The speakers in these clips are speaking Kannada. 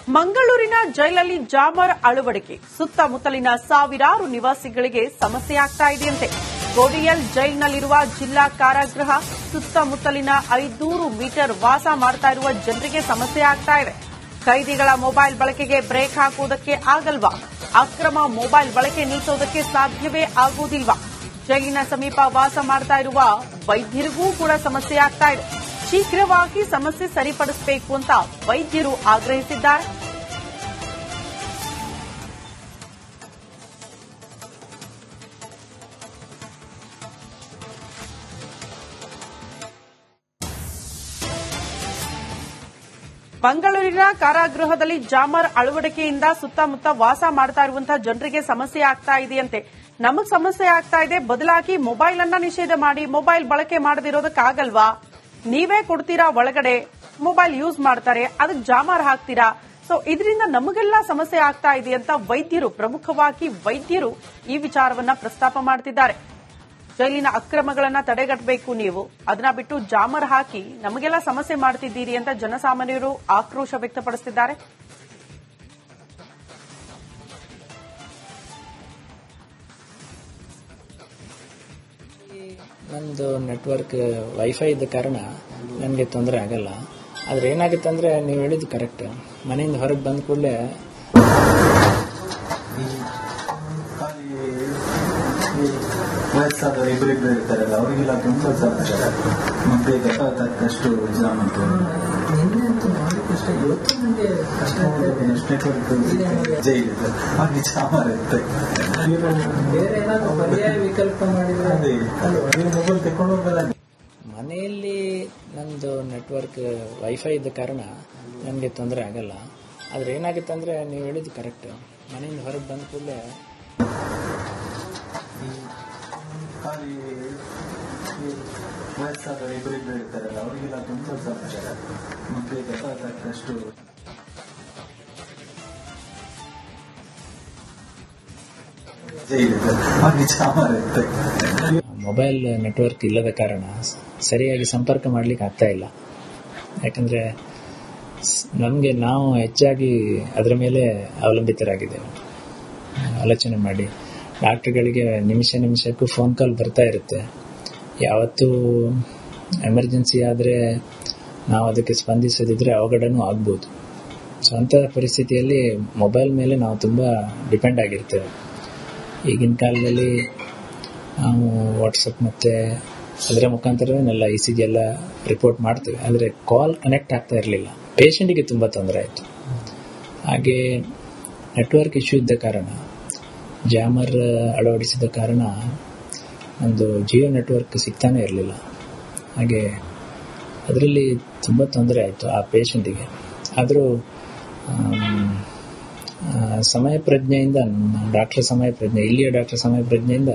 ಮಂಗಳೂರಿನ ಜೈಲಲ್ಲಿ ಜಾಮರ್ ಅಳವಡಿಕೆ ಸುತ್ತಮುತ್ತಲಿನ ಸಾವಿರಾರು ನಿವಾಸಿಗಳಿಗೆ ಸಮಸ್ಯೆಯಾಗ್ತಾ ಇದೆಯಂತೆ. ಗೋಡಿಯಲ್ ಜೈಲಿನಲ್ಲಿರುವ ಜಿಲ್ಲಾ ಕಾರಾಗೃಹ ಸುತ್ತಮುತ್ತಲಿನ 500 ಮೀಟರ್ ವಾಸ ಮಾಡ್ತಾ ಇರುವ ಜನರಿಗೆ ಸಮಸ್ಯೆ ಆಗ್ತಾ ಇದೆ. ಕೈದಿಗಳ ಮೊಬೈಲ್ ಬಳಕೆಗೆ ಬ್ರೇಕ್ ಹಾಕುವುದಕ್ಕೆ ಆಗಲ್ವಾ? ಅಕ್ರಮ ಮೊಬೈಲ್ ಬಳಕೆ ನಿಲ್ಲಿಸೋದಕ್ಕೆ ಸಾಧ್ಯವೇ ಆಗುವುದಿಲ್ವಾ? ಜೈಲಿನ ಸಮೀಪ ವಾಸ ಮಾಡ್ತಾ ಇರುವ ವೈದ್ಯರಿಗೂ ಕೂಡ ಸಮಸ್ಯೆ ಆಗ್ತಾ ಇದೆ. ಶೀಘ್ರವಾಗಿ ಸಮಸ್ಯೆ ಸರಿಪಡಿಸಬೇಕು ಅಂತ ವೈದ್ಯರು ಆಗ್ರಹಿಸಿದ್ದಾರೆ. ಮಂಗಳೂರಿನ ಕಾರಾಗೃಹದಲ್ಲಿ ಜಾಮರ್ ಅಳವಡಿಕೆಯಿಂದ ಸುತ್ತಮುತ್ತ ವಾಸ ಮಾಡ್ತಾ ಇರುವಂತಹ ಜನರಿಗೆ ಸಮಸ್ಯೆ ಆಗ್ತಾ ಇದೆಯಂತೆ. ನಮಗ್ ಸಮಸ್ಯೆ ಆಗ್ತಾ ಇದೆ, ಬದಲಾಗಿ ಮೊಬೈಲ್ ಅನ್ನ ನಿಷೇಧ ಮಾಡಿ ಮೊಬೈಲ್ ಬಳಕೆ ಮಾಡದಿರೋದಕ್ಕಾಗಲ್ವಾ? ನೀವೇ ಕೊಡ್ತೀರಾ ಒಳಗಡೆ, ಮೊಬೈಲ್ ಯೂಸ್ ಮಾಡ್ತಾರೆ, ಅದಕ್ಕೆ ಜಾಮರ್ ಹಾಕ್ತೀರಾ. ಸೊ ಇದರಿಂದ ನಮಗೆಲ್ಲ ಸಮಸ್ಯೆ ಆಗ್ತಾ ಇದೆ ಅಂತ ಪ್ರಮುಖವಾಗಿ ವೈದ್ಯರು ಈ ವಿಚಾರವನ್ನ ಪ್ರಸ್ತಾಪ ಮಾಡ್ತಿದ್ದಾರೆ. ಜೈಲಿನ ಅಕ್ರಮಗಳನ್ನ ತಡೆಗಟ್ಟಬೇಕು, ನೀವು ಅದನ್ನ ಬಿಟ್ಟು ಜಾಮರ್ ಹಾಕಿ ನಮಗೆಲ್ಲ ಸಮಸ್ಯೆ ಮಾಡ್ತಿದ್ದೀರಿ ಅಂತ ಜನಸಾಮಾನ್ಯರು ಆಕ್ರೋಶ ವ್ಯಕ್ತಪಡಿಸುತ್ತಿದ್ದಾರೆ. ನಂದು ನೆಟ್ವರ್ಕ್ ವೈಫೈ ಇದ್ದ ಕಾರಣ ನನಗೆ ತೊಂದರೆ ಆಗಲ್ಲ. ಆದ್ರೆ ಏನಾಗುತ್ತೆ ಅಂದ್ರೆ, ನೀವು ಹೇಳಿದ್ದು ಕರೆಕ್ಟ್. ಮನೆಯಿಂದ ಹೊರಗೆ ಬಂದ ಕೂಡಲೇ ವಯಸ್ಸಾದವರು ಇಬ್ಬರಿಬ್ಬರು ಇರ್ತಾರಲ್ಲ, ಅವರಿಗೆಲ್ಲ ತುಂಬಾ ಸಮಸ್ಯೆ. ಮಕ್ಕಳಿಗೆ ತಕ್ಕಷ್ಟು ಎಕ್ಸಾಮ್ ಅಂತ ಜೈಲಿದೆ, ಹಾಗೆ ಚಾಮರ್ ಇರುತ್ತೆ. ವಿಕಲ್ಪ ಮಾಡಿದ್ರೆ ಮೊಬೈಲ್ ತಗೊಂಡು ಹೋಗಲ್ಲ. ಮನೆಯಲ್ಲಿ ನಂದು ನೆಟ್ವರ್ಕ್ ವೈಫೈ ಇದ್ದ ಕಾರಣ ನನಗೆ ತೊಂದರೆ ಆಗಲ್ಲ. ಆದ್ರೆ ಏನಾಗುತ್ತೆ ಅಂದ್ರೆ, ನೀವು ಹೇಳಿದ್ದು ಕರೆಕ್ಟ್. ಮನೆಯಿಂದ ಹೊರಗೆ ಬಂದ ಕೂಡಲೇ ವಯಸ್ಸಾದವರು ಇಬ್ಬರಿಬ್ಬರು ಇರ್ತಾರಲ್ಲ, ಅವರಿಗೆಲ್ಲ ತುಂಬಾ ಸಮಸ್ಯೆ. ಮಕ್ಕಳಿಗೆ ತಕ್ಕಷ್ಟು ಜೈಲಿದೆ, ಹಾಗೆ ಚಾಮರ್ ಇರುತ್ತೆ. ಮೊಬೈಲ್ ನೆಟ್ವರ್ಕ್ ಇಲ್ಲದ ಕಾರಣ ಸರಿಯಾಗಿ ಸಂಪರ್ಕ ಮಾಡ್ಲಿಕ್ಕೆ ಆಗ್ತಾ ಇಲ್ಲ. ಯಾಕಂದ್ರೆ ನಾವು ಹೆಚ್ಚಾಗಿ ಅದರ ಮೇಲೆ ಅವಲಂಬಿತರಾಗಿದ್ದೇವೆ. ಆಲೋಚನೆ ಮಾಡಿ, ಡಾಕ್ಟರ್ಗಳಿಗೆ ನಿಮಿಷಕ್ಕೂ ಫೋನ್ ಕಾಲ್ ಬರ್ತಾ ಇರುತ್ತೆ. ಯಾವತ್ತೂ ಎಮರ್ಜೆನ್ಸಿ ಆದರೆ ನಾವು ಅದಕ್ಕೆ ಸ್ಪಂದಿಸದಿದ್ರೆ ಅವಘಡನೂ ಆಗ್ಬೋದು. ಸೊ ಅಂಥ ಪರಿಸ್ಥಿತಿಯಲ್ಲಿ ಮೊಬೈಲ್ ಮೇಲೆ ನಾವು ತುಂಬ ಡಿಪೆಂಡ್ ಆಗಿರ್ತೇವೆ. ಈಗಿನ ಕಾಲದಲ್ಲಿ ನಾವು ವಾಟ್ಸಪ್ ಮತ್ತು ಅದರ ಮುಖಾಂತರವನ್ನೆಲ್ಲ ECG ಎಲ್ಲ ರಿಪೋರ್ಟ್ ಮಾಡ್ತೇವೆ. ಆದರೆ ಕಾಲ್ ಕನೆಕ್ಟ್ ಆಗ್ತಾ ಇರಲಿಲ್ಲ. ಪೇಷಂಟಿಗೆ ತುಂಬ ತೊಂದರೆ ಆಯಿತು. ಹಾಗೆ ನೆಟ್ವರ್ಕ್ ಇಶ್ಯೂ ಇದ್ದ ಕಾರಣ, ಜಾಮರ್ ಅಳವಡಿಸಿದ ಕಾರಣ ಒಂದು ಜಿಯೋ ನೆಟ್ವರ್ಕ್ ಸಿಗ್ತಾನೆ ಇರಲಿಲ್ಲ. ಹಾಗೆ ಅದರಲ್ಲಿ ತುಂಬ ತೊಂದರೆ ಆಯಿತು ಆ ಪೇಷಂಟಿಗೆ. ಆದರೂ ಸಮಯ ಪ್ರಜ್ಞೆಯಿಂದ, ಇಲ್ಲಿಯ ಡಾಕ್ಟರ್ ಸಮಯ ಪ್ರಜ್ಞೆಯಿಂದ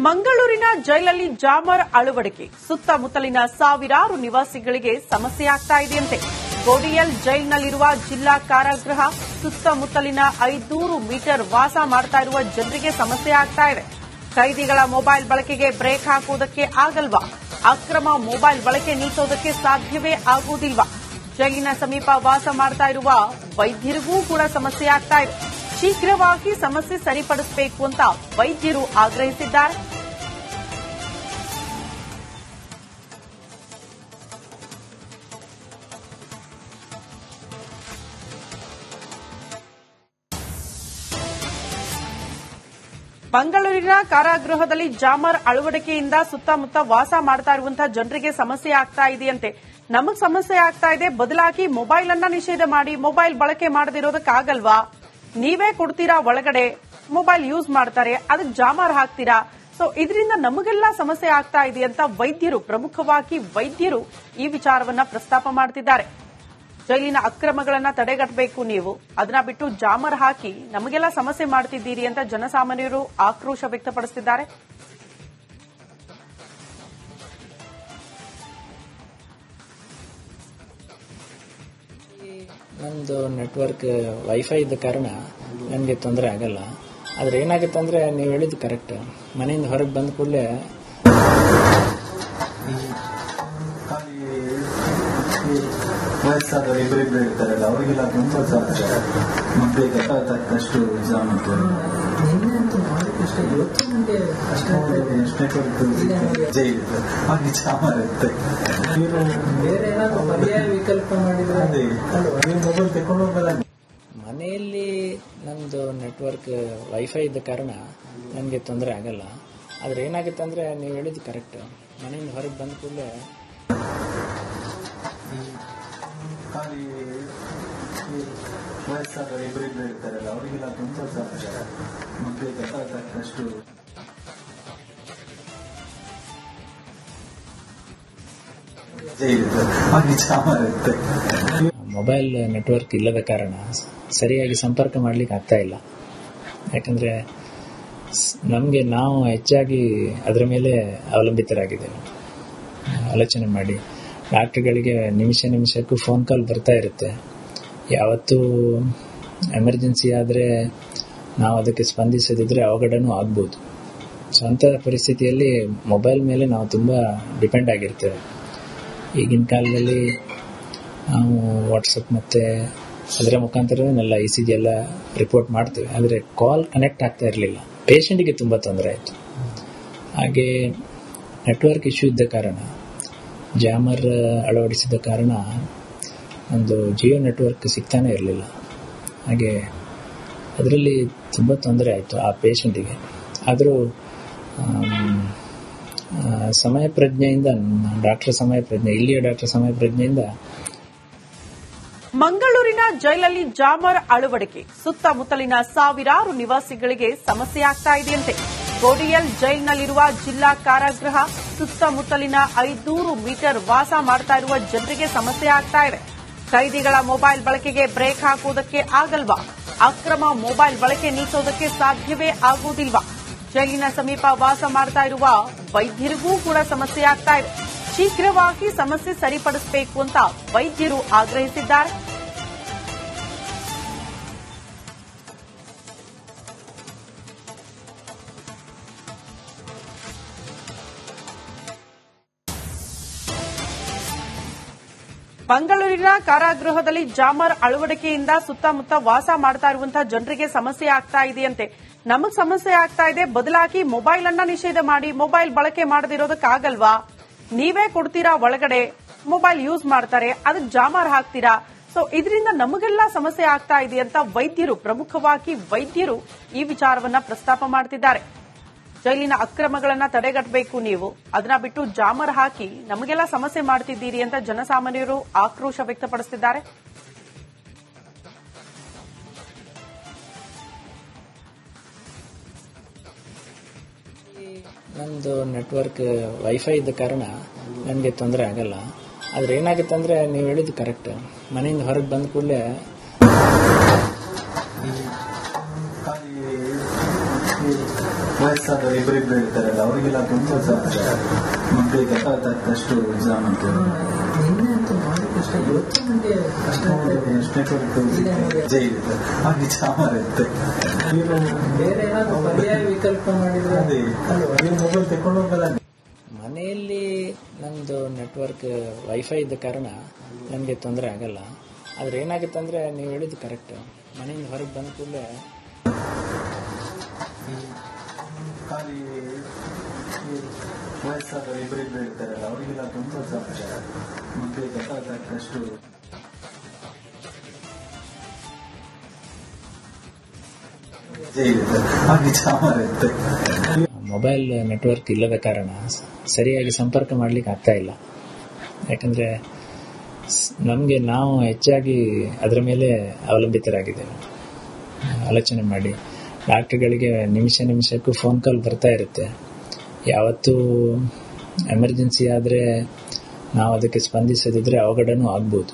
ಮಂಗಳೂರಿನ ಜೈಲಲ್ಲಿ ಜಾಮರ್ ಅಳವಡಿಕೆ ಸುತ್ತಮುತ್ತಲಿನ ಸಾವಿರಾರು ನಿವಾಸಿಗಳಿಗೆ ಸಮಸ್ಯೆಯಾಗ್ತಾ ಇದೆಯಂತೆ. ಗೋಡಿಯಲ್ ಜೈಲಿನಲ್ಲಿರುವ ಜಿಲ್ಲಾ ಕಾರಾಗೃಹ ಸುತ್ತಮುತ್ತಲಿನ 500 ಮೀಟರ್ ವಾಸ ಮಾಡ್ತಾ ಇರುವ ಜನರಿಗೆ ಸಮಸ್ಯೆ ಆಗ್ತಾ ಇದೆ. ಕೈದಿಗಳ ಮೊಬೈಲ್ ಬಳಕೆಗೆ ಬ್ರೇಕ್ ಹಾಕುವುದಕ್ಕೆ ಆಗಲ್ವಾ? ಅಕ್ರಮ ಮೊಬೈಲ್ ಬಳಕೆ ನಿಲ್ಲಿಸೋದಕ್ಕೆ ಸಾಧ್ಯವೇ ಆಗುವುದಿಲ್ವಾ? ಜೈಲಿನ ಸಮೀಪ ವಾಸ ಮಾಡ್ತಾ ಇರುವ ವೈದ್ಯರಿಗೂ ಕೂಡ ಸಮಸ್ಯೆ ಆಗ್ತಾ ಇದೆ. ಶೀಘ್ರವಾಗಿ ಸಮಸ್ಯೆ ಸರಿಪಡಿಸಬೇಕು ಅಂತ ವೈದ್ಯರು ಆಗ್ರಹಿಸಿದ್ದಾರೆ. ಮಂಗಳೂರಿನ ಕಾರಾಗೃಹದಲ್ಲಿ ಜಾಮರ್ ಅಳವಡಿಕೆಯಿಂದ ಸುತ್ತಮುತ್ತ ವಾಸ ಮಾಡ್ತಾ ಇರುವಂತಹ ಜನರಿಗೆ ಸಮಸ್ಯೆ ಆಗ್ತಾ ಇದೆಯಂತೆ. ನಮಗ್ ಸಮಸ್ಯೆ ಆಗ್ತಾ ಇದೆ, ಬದಲಾಗಿ ಮೊಬೈಲ್ ಅನ್ನ ನಿಷೇಧ ಮಾಡಿ ಮೊಬೈಲ್ ಬಳಕೆ ಮಾಡದಿರೋದಕ್ಕಾಗಲ್ವಾ? ನೀವೇ ಕೊಡ್ತೀರಾ ಒಳಗಡೆ, ಮೊಬೈಲ್ ಯೂಸ್ ಮಾಡ್ತಾರೆ, ಅದಕ್ಕೆ ಜಾಮರ್ ಹಾಕ್ತೀರಾ. ಸೊ ಇದರಿಂದ ನಮಗೆಲ್ಲ ಸಮಸ್ಯೆ ಆಗ್ತಾ ಇದೆ ಅಂತ ಪ್ರಮುಖವಾಗಿ ವೈದ್ಯರು ಈ ವಿಚಾರವನ್ನ ಪ್ರಸ್ತಾಪ ಮಾಡ್ತಿದ್ದಾರೆ. ಜೈಲಿನ ಅಕ್ರಮಗಳನ್ನ ತಡೆಗಟ್ಟಬೇಕು, ನೀವು ಅದನ್ನ ಬಿಟ್ಟು ಜಾಮರ್ ಹಾಕಿ ನಮಗೆಲ್ಲ ಸಮಸ್ಯೆ ಮಾಡ್ತಿದ್ದೀರಿ ಅಂತ ಜನಸಾಮಾನ್ಯರು ಆಕ್ರೋಶ ವ್ಯಕ್ತಪಡಿಸುತ್ತಿದ್ದಾರೆ. ನಂದು ನೆಟ್ವರ್ಕ್ ವೈಫೈ ಇದ್ದ ಕಾರಣ ನನಗೆ ತೊಂದರೆ ಆಗಲ್ಲ. ಆದ್ರೆ ಏನಾಗುತ್ತೆ ಅಂದ್ರೆ, ನೀವು ಹೇಳಿದ್ದು ಕರೆಕ್ಟ್. ಮನೆಯಿಂದ ಹೊರಗೆ ಬಂದ ಕೂಡಲೇ ವಯಸ್ಸಾದವರು ಇಬ್ಬರಿಬ್ಬರು ಇರ್ತಾರಲ್ಲ, ಅವರಿಗೆಲ್ಲ ತುಂಬ ಸಮಸ್ಯೆ. ಮಕ್ಕಳಿಗೆ ತಕ್ಕಷ್ಟು ಜಾಮ್ ಇತ್ತು. ನಿನ್ನೆಂತೂ ಮಾಡಿದಷ್ಟೇ ಇವತ್ತು ನನಗೆ ಅಷ್ಟೇ ಜೈಲಿದೆ ಹಾಗೆ ಜಾಮರ್ ಇರುತ್ತೆ. ಇವರು ಬೇರೆ ಏನಾದ್ರು ಪರ್ಯಾಯ ವಿಕಲ್ಪ ಮಾಡಿದ್ರೆ ಅದೇ ಮೊಬೈಲ್ ತಗೊಂಡು ಹೋಗಲ್ಲ. ಮನೆಯಲ್ಲಿ ನಮ್ಮದು ನೆಟ್ವರ್ಕ್ ವೈಫೈ ಇದ್ದ ಕಾರಣ ನನಗೆ ತೊಂದರೆ ಆಗಲ್ಲ. ಆದರೆ ಏನಾಗುತ್ತೆ ಅಂದರೆ ನೀವು ಹೇಳಿದ್ದು ಕರೆಕ್ಟ್. ಮನೆಯಿಂದ ಹೊರಗೆ ಬಂದ ಕೂಡಲೇ ಖಾಲಿ ವಯಸ್ಸಾದ ಇಬ್ಬರಿಬ್ಬರು ಇರ್ತಾರಲ್ಲ ಅವರಿಗೆಲ್ಲ ತುಂಬ ಸಮಸ್ಯೆ. ಮಕ್ಕಳಿಗೆ ತಕ್ಕಷ್ಟು ಜೈಲಿದೆ ಹಾಗೆ ಜಾಮರ್ ಇರುತ್ತೆ. ಮೊಬೈಲ್ ನೆಟ್ವರ್ಕ್ ಇಲ್ಲದ ಕಾರಣ ಸರಿಯಾಗಿ ಸಂಪರ್ಕ ಮಾಡಲಿಕ್ಕೆ ಆಗ್ತಾ ಇಲ್ಲ. ಯಾಕಂದರೆ ನಾವು ಹೆಚ್ಚಾಗಿ ಅದರ ಮೇಲೆ ಅವಲಂಬಿತರಾಗಿದ್ದೇವೆ. ಆಲೋಚನೆ ಮಾಡಿ, ಡಾಕ್ಟರ್ಗಳಿಗೆ ನಿಮಿಷಕ್ಕೂ ಫೋನ್ ಕಾಲ್ ಬರ್ತಾ ಇರುತ್ತೆ. ಯಾವತ್ತೂ ಎಮರ್ಜೆನ್ಸಿ ಆದರೆ ನಾವು ಅದಕ್ಕೆ ಸ್ಪಂದಿಸದಿದ್ದರೆ ಅವಘಡನೂ ಆಗ್ಬೋದು. ಸೊ ಅಂಥ ಪರಿಸ್ಥಿತಿಯಲ್ಲಿ ಮೊಬೈಲ್ ಮೇಲೆ ನಾವು ತುಂಬ ಡಿಪೆಂಡ್ ಆಗಿರ್ತೇವೆ. ಈಗಿನ ಕಾಲದಲ್ಲಿ ನಾವು ವಾಟ್ಸಪ್ ಮತ್ತು ಅದರ ಮುಖಾಂತರನೆಲ್ಲ ECG ಎಲ್ಲ ರಿಪೋರ್ಟ್ ಮಾಡ್ತೇವೆ. ಆದರೆ ಕಾಲ್ ಕನೆಕ್ಟ್ ಆಗ್ತಾ ಇರಲಿಲ್ಲ. ಪೇಷಂಟಿಗೆ ತುಂಬ ತೊಂದರೆ ಆಯಿತು. ಹಾಗೆ ನೆಟ್ವರ್ಕ್ ಇಶ್ಯೂ ಇದ್ದ ಕಾರಣ, ಜಾಮರ್ ಅಳವಡಿಸಿದ ಕಾರಣ ಒಂದು ಜಿಯೋ ನೆಟ್ವರ್ಕ್ ಸಿಗ್ತಾನೆ ಇರಲಿಲ್ಲ. ಹಾಗೆ ಅದರಲ್ಲಿ ತುಂಬ ತೊಂದರೆ ಆಯಿತು ಆ ಪೇಷಂಟಿಗೆ. ಆದರೂ ಸಮಯ ಪ್ರಜ್ಞೆಯಿಂದ, ಇಲ್ಲಿಯ ಡಾಕ್ಟರ್ ಸಮಯ ಪ್ರಜ್ಞೆಯಿಂದ ಮಂಗಳೂರಿನ ಜೈಲಲ್ಲಿ ಜಾಮರ್ ಅಳವಡಿಕೆ ಸುತ್ತಮುತ್ತಲಿನ ಸಾವಿರಾರು ನಿವಾಸಿಗಳಿಗೆ ಸಮಸ್ಯೆ ಆಗ್ತಾ ಇದೆಯಂತೆ. ಗೋಡಿಯಲ್ ಜೈಲ್ನಲ್ಲಿರುವ ಜಿಲ್ಲಾ ಕಾರಾಗೃಹ ಸುತ್ತಮುತ್ತಲಿನ 500 ಮೀಟರ್ ವಾಸ ಮಾಡ್ತಾ ಇರುವ ಜನರಿಗೆ ಸಮಸ್ಯೆ ಆಗ್ತಾ ಇದೆ. ಕೈದಿಗಳ ಮೊಬೈಲ್ ಬಳಕೆಗೆ ಬ್ರೇಕ್ ಹಾಕುವುದಕ್ಕೆ ಆಗಲ್ವಾ? ಅಕ್ರಮ ಮೊಬೈಲ್ ಬಳಕೆ ನಿಲ್ಲಿಸೋದಕ್ಕೆ ಸಾಧ್ಯವೇ ಆಗುವುದಿಲ್ವಾ? ಜೈಲಿನ ಸಮೀಪ ವಾಸ ಮಾಡ್ತಾ ಇರುವ ವೈದ್ಯರಿಗೂ ಕೂಡ ಸಮಸ್ಯೆ ಆಗ್ತಾ ಇದೆ. ಶೀಘ್ರವಾಗಿ ಸಮಸ್ಯೆ ಸರಿಪಡಿಸಬೇಕು ಅಂತ ವೈದ್ಯರು ಆಗ್ರಹಿಸಿದ್ದಾರೆ. ಮಂಗಳೂರಿನ ಕಾರಾಗೃಹದಲ್ಲಿ ಜಾಮರ್ ಅಳವಡಿಕೆಯಿಂದ ಸುತ್ತಮುತ್ತ ವಾಸ ಮಾಡ್ತಾ ಇರುವಂತಹ ಜನರಿಗೆ ಸಮಸ್ಯೆ ಆಗ್ತಾ ಇದೆಯಂತೆ. ನಮಗ್ ಸಮಸ್ಯೆ ಆಗ್ತಾ ಇದೆ, ಬದಲಾಗಿ ಮೊಬೈಲ್ ಅನ್ನ ನಿಷೇಧ ಮಾಡಿ ಮೊಬೈಲ್ ಬಳಕೆ ಮಾಡದಿರೋದಕ್ಕಾಗಲ್ವಾ? ನೀವೇ ಕೊಡ್ತೀರಾ ಒಳಗಡೆ, ಮೊಬೈಲ್ ಯೂಸ್ ಮಾಡ್ತಾರೆ, ಅದಕ್ಕೆ ಜಾಮರ್ ಹಾಕ್ತೀರಾ. ಸೊ ಇದರಿಂದ ನಮಗೆಲ್ಲ ಸಮಸ್ಯೆ ಆಗ್ತಾ ಇದೆ ಅಂತ ಪ್ರಮುಖವಾಗಿ ವೈದ್ಯರು ಈ ವಿಚಾರವನ್ನ ಪ್ರಸ್ತಾಪ ಮಾಡ್ತಿದ್ದಾರೆ. ಜೈಲಿನ ಅಕ್ರಮಗಳನ್ನ ತಡೆಗಟ್ಟಬೇಕು, ನೀವು ಅದನ್ನ ಬಿಟ್ಟು ಜಾಮರ್ ಹಾಕಿ ನಮಗೆಲ್ಲ ಸಮಸ್ಯೆ ಮಾಡ್ತಿದ್ದೀರಿ ಅಂತ ಜನಸಾಮಾನ್ಯರು ಆಕ್ರೋಶ ವ್ಯಕ್ತಪಡಿಸುತ್ತಿದ್ದಾರೆ. ನಮ್ಮದು ನೆಟ್ವರ್ಕ್ ವೈಫೈ ಇದ್ದ ಕಾರಣ ನನಗೆ ತೊಂದರೆ ಆಗಲ್ಲ. ಆದರೆ ಏನಾಗುತ್ತೆ ಅಂದರೆ ನೀವು ಹೇಳಿದ್ದು ಕರೆಕ್ಟ್. ಮನೆಯಿಂದ ಹೊರಗೆ ಬಂದ ಕೂಡಲೇ ಖಾಲಿ ವಯಸ್ಸಾದ ಇಬ್ಬರಿಬ್ಬರು ಇರ್ತಾರಲ್ಲ ಅವರಿಗೆಲ್ಲ ತುಂಬ ಸಮಸ್ಯೆ. ಮಕ್ಕಳಿಗೆ ತಕ್ಕಷ್ಟು ಜಾಮ್ ಇತ್ತು. ನಿನ್ನೆಂತೂ ಮಾಡಿದಷ್ಟೇ ಇವತ್ತು ನನಗೆ ಅಷ್ಟೇ ಜೈಲಿದೆ ಹಾಗೆ ಜಾಮರ್ ಇರುತ್ತೆ. ಇವರು ಬೇರೆ ಏನಾದ್ರು ಪರ್ಯಾಯ ವಿಕಲ್ಪ ಮಾಡಿದ್ರೆ ಅದೇ ಮೊಬೈಲ್ ತಗೊಂಡು ಹೋಗಲ್ಲ. ಮನೆಯಲ್ಲಿ ನಮ್ಮದು ನೆಟ್ವರ್ಕ್ ವೈಫೈ ಇದ್ದ ಕಾರಣ ನನಗೆ ತೊಂದರೆ ಆಗಲ್ಲ. ಆದರೆ ಏನಾಗುತ್ತೆ ಅಂದರೆ ನೀವು ಹೇಳಿದ್ದು ಕರೆಕ್ಟ್. ಮನೆಯಿಂದ ಹೊರಗೆ ಬಂದ ಕೂಡಲೇ ಖಾಲಿ ವಯಸ್ಸಾದ ಇಬ್ಬರಿಬ್ಬರು ಇರ್ತಾರಲ್ಲ ಅವರಿಗೆಲ್ಲ ತುಂಬ ಸಮಸ್ಯೆ. ಮಕ್ಕಳಿಗೆ ತಕ್ಕಷ್ಟು ಜೈಲಿದೆ ಹಾಗೆ ಜಾಮರ್ ಇರುತ್ತೆ. ಮೊಬೈಲ್ ನೆಟ್ವರ್ಕ್ ಇಲ್ಲದ ಕಾರಣ ಸರಿಯಾಗಿ ಸಂಪರ್ಕ ಮಾಡಲಿಕ್ಕೆ ಆಗ್ತಾ ಇಲ್ಲ. ಯಾಕಂದರೆ ನಾವು ಹೆಚ್ಚಾಗಿ ಅದರ ಮೇಲೆ ಅವಲಂಬಿತರಾಗಿದ್ದೇವೆ. ಆಲೋಚನೆ ಮಾಡಿ, ಡಾಕ್ಟರ್ಗಳಿಗೆ ನಿಮಿಷಕ್ಕೂ ಫೋನ್ ಕಾಲ್ ಬರ್ತಾ ಇರುತ್ತೆ. ಯಾವತ್ತೂ ಎಮರ್ಜೆನ್ಸಿ ಆದರೆ ನಾವು ಅದಕ್ಕೆ ಸ್ಪಂದಿಸದಿದ್ದರೆ ಅವಘಡನೂ ಆಗ್ಬೋದು.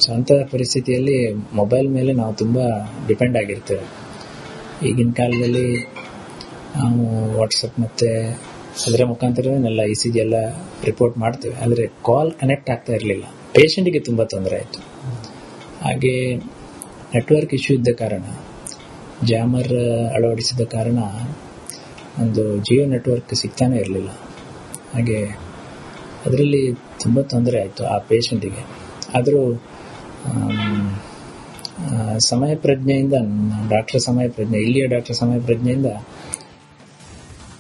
ಸೊ ಅಂಥ ಪರಿಸ್ಥಿತಿಯಲ್ಲಿ ಮೊಬೈಲ್ ಮೇಲೆ ನಾವು ತುಂಬ ಡಿಪೆಂಡ್ ಆಗಿರ್ತೇವೆ. ಈಗಿನ ಕಾಲದಲ್ಲಿ ನಾವು ವಾಟ್ಸಪ್ ಮತ್ತು ಅದರ ಮುಖಾಂತರನೆಲ್ಲ ECG ಎಲ್ಲ ರಿಪೋರ್ಟ್ ಮಾಡ್ತೇವೆ. ಆದರೆ ಕಾಲ್ ಕನೆಕ್ಟ್ ಆಗ್ತಾ ಇರಲಿಲ್ಲ. ಪೇಷಂಟಿಗೆ ತುಂಬ ತೊಂದರೆ ಆಯಿತು. ಹಾಗೆ ನೆಟ್ವರ್ಕ್ ಇಶ್ಯೂ ಇದ್ದ ಕಾರಣ, ಜಾಮರ್ ಅಳವಡಿಸಿದ ಕಾರಣ ಒಂದು ಜಿಯೋ ನೆಟ್ವರ್ಕ್ ಸಿಗ್ತಾನೆ ಇರಲಿಲ್ಲ. ಹಾಗೆ ಅದರಲ್ಲಿ ತುಂಬ ತೊಂದರೆ ಆಯಿತು ಆ ಪೇಷಂಟಿಗೆ. ಆದರೂ ಸಮಯ ಪ್ರಜ್ಞೆಯಿಂದ, ಡಾಕ್ಟರ್ ಸಮಯ ಪ್ರಜ್ಞೆ, ಇಲ್ಲಿಯ ಡಾಕ್ಟರ್ ಸಮಯ ಪ್ರಜ್ಞೆಯಿಂದ